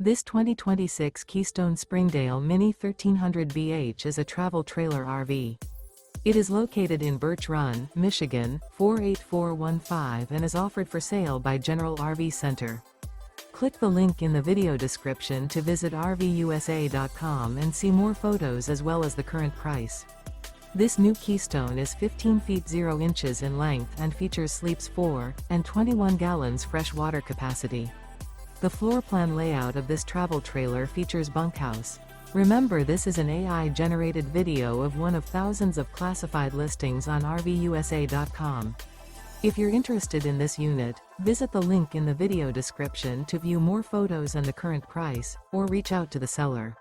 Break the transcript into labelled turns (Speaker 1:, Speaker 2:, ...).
Speaker 1: This 2026 Keystone Springdale Mini 1300 BH is a travel trailer RV. It is located in Birch Run, Michigan, 48415 and is offered for sale by General RV Center. Click the link in the video description to visit RVUSA.com and see more photos as well as the current price. This new Keystone is 15 feet 0 inches in length and features sleeps 4 and 21 gallons fresh water capacity. The floor plan layout of this travel trailer features bunkhouse. Remember, this is an AI-generated video of one of thousands of classified listings on RVUSA.com. If you're interested in this unit, visit the link in the video description to view more photos and the current price, or reach out to the seller.